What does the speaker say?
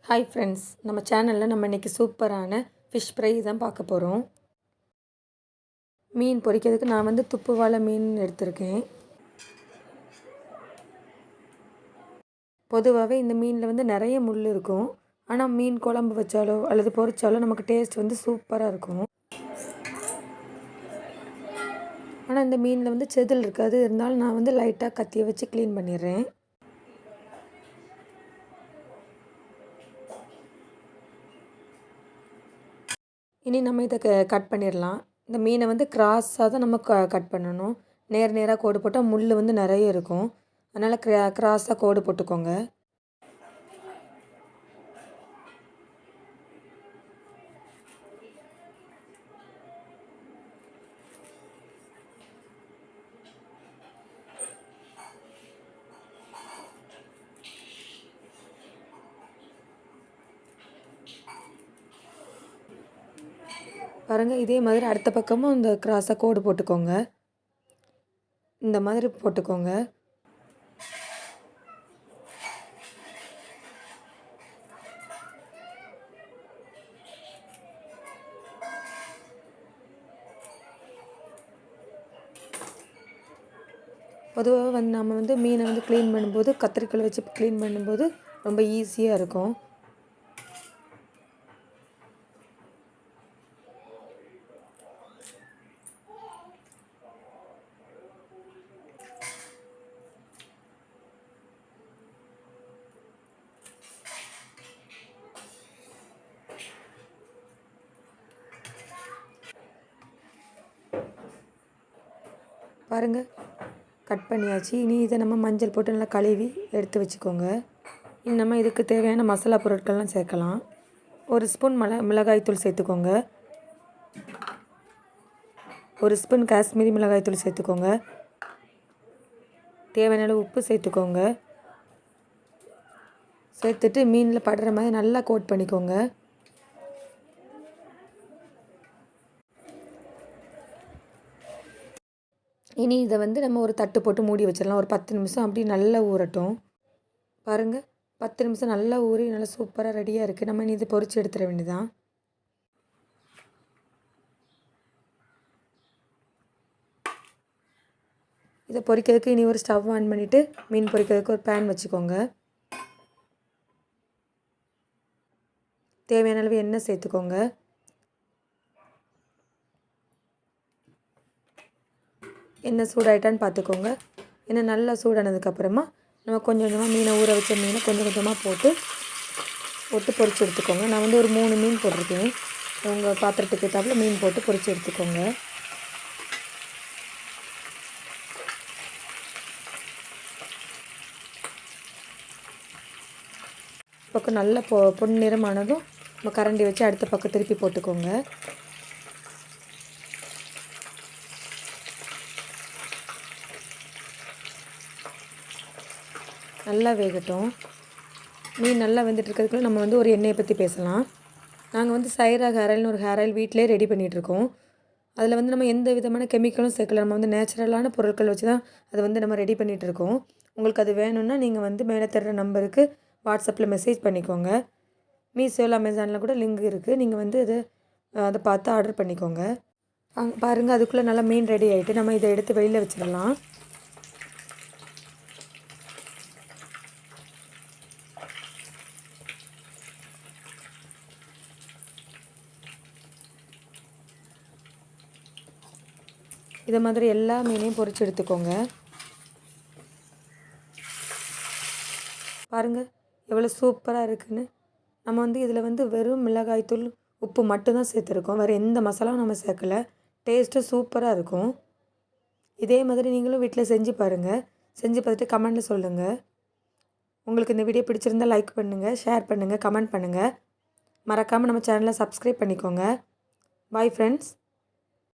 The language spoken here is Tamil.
ஹாய் ஃப்ரெண்ட்ஸ், நம்ம சேனலில் நம்ம இன்றைக்கி சூப்பரான ஃபிஷ் ஃப்ரை தான் பார்க்க போகிறோம். மீன் பொரிக்கிறதுக்கு நான் வந்து துப்புவாழை மீன் எடுத்திருக்கேன். பொதுவாகவே இந்த மீனில் வந்து நிறைய முள் இருக்கும். ஆனால் மீன் குழம்பு வச்சாலோ அல்லது பொரிச்சாலோ நமக்கு டேஸ்ட் வந்து சூப்பராக இருக்கும். ஆனால் இந்த மீனில் வந்து செதில் இருக்காது. இருந்தாலும் நான் வந்து லைட்டாக கத்தியை வச்சு க்ளீன் பண்ணிடுறேன். இனி நம்ம இதை கட் பண்ணிடலாம். இந்த மீனை வந்து கிராஸாக தான் நம்ம கட் பண்ணணும். நேராக கோடு போட்டால் முள் வந்து நிறைய இருக்கும். அதனால் கிராஸாக கோடு போட்டுக்கோங்க. பாருங்கள், இதே மாதிரி அடுத்த பக்கமும் இந்த கிராஸாக கோடு போட்டுக்கோங்க. இந்த மாதிரி போட்டுக்கோங்க. பொதுவாக வந்து நம்ம வந்து மீனை வந்து க்ளீன் பண்ணும்போது கத்திரிக்கோல் வச்சு க்ளீன் பண்ணும்போது ரொம்ப ஈஸியாக இருக்கும். பாருங்கள், கட் பண்ணியாச்சு. இனி இதை நம்ம மஞ்சள் போட்டு நல்லா கழுவி எடுத்து வச்சுக்கோங்க. இனி நம்ம இதுக்கு தேவையான மசாலா பொருட்கள்லாம் சேர்க்கலாம். ஒரு ஸ்பூன் மிளகாய்த்தூள் சேர்த்துக்கோங்க. ஒரு ஸ்பூன் காஷ்மீரி மிளகாய்த்தூள் சேர்த்துக்கோங்க. தேவையான அளவு உப்பு சேர்த்துக்கோங்க. சேர்த்துட்டு மீனில் படுற மாதிரி நல்லா கோட் பண்ணிக்கோங்க. இனி இதை வந்து நம்ம ஒரு தட்டு போட்டு மூடி வச்சிடலாம். ஒரு 10 நிமிஷம் அப்படி நல்லா ஊறட்டும். பாருங்கள், 10 நிமிஷம் நல்லா ஊறி நல்லா சூப்பராக ரெடியாக இருக்குது. நம்ம இனி இதை பொரித்து எடுத்துட வேண்டியதான். இதை பொரிக்கிறதுக்கு இனி ஒரு ஸ்டவ் ஆன் பண்ணிவிட்டு மீன் பொரிக்கிறதுக்கு ஒரு பேன் வச்சுக்கோங்க. தேவையான அளவு எண்ணெய் சேர்த்துக்கோங்க. எண்ணெய் சூடாயிட்டான்னு பார்த்துக்கோங்க. எண்ணெய் நல்லா சூடானதுக்கப்புறமா நம்ம கொஞ்சம் கொஞ்சமாக மீனை ஊற வச்ச மீனை கொஞ்சம் கொஞ்சமாக போட்டு பொரித்து எடுத்துக்கோங்க. நான் வந்து ஒரு 3 மீன் போட்டிருக்கேன். உங்கள் பாத்திரத்துக்கு ஏற்றாப்புல மீன் போட்டு பொரித்து எடுத்துக்கோங்க. பக்கம் நல்லா பொன்னிறமானதும் நம்ம கரண்டி வச்சு அடுத்த பக்கம் திருப்பி போட்டுக்கோங்க. நல்லா வேகட்டும். மீன் நல்லா வெந்துட்டுருக்கிறதுக்குள்ள நம்ம வந்து ஒரு எண்ணெயை பற்றி பேசலாம். நாங்கள் வந்து சைரா ஹேர் ஆயில்னு ஒரு ஹேர் ஆயில் வீட்டிலே ரெடி பண்ணிகிட்ருக்கோம். அதில் வந்து நம்ம எந்த விதமான கெமிக்கலும் சேர்க்கல. நம்ம வந்து நேச்சுரலான பொருட்கள் வச்சு தான் அதை வந்து நம்ம ரெடி பண்ணிகிட்ருக்கோம். உங்களுக்கு அது வேணும்னா நீங்கள் வந்து மேலே தர்ற நம்பருக்கு வாட்ஸ்அப்பில் மெசேஜ் பண்ணிக்கோங்க. மீஷோவில் அமேசானில் கூட லிங்க் இருக்குது. நீங்கள் வந்து அதை பார்த்து ஆர்டர் பண்ணிக்கோங்க. பாருங்கள், அதுக்குள்ளே நல்லா மீன் ரெடி ஆகிட்டு நம்ம இதை எடுத்து வெளியில் வச்சிடலாம். இதை மாதிரி எல்லா மீனையும் பொரித்து எடுத்துக்கோங்க. பாருங்கள் எவ்வளோ சூப்பராக இருக்குதுன்னு. நம்ம வந்து இதில் வந்து வெறும் மிளகாய்த்தூள் உப்பு மட்டும்தான் சேர்த்துருக்கோம். வேறு எந்த மசாலாவும் நம்ம சேர்க்கலை. டேஸ்ட்டும் சூப்பராக இருக்கும். இதே மாதிரி நீங்களும் வீட்டில் செஞ்சு பாருங்கள். செஞ்சு பார்த்துட்டு கமெண்ட்டில் சொல்லுங்கள். உங்களுக்கு இந்த வீடியோ பிடிச்சிருந்தால் லைக் பண்ணுங்கள், ஷேர் பண்ணுங்கள், கமெண்ட் பண்ணுங்கள். மறக்காமல் நம்ம சேனலை சப்ஸ்கிரைப் பண்ணிக்கோங்க. Bye friends.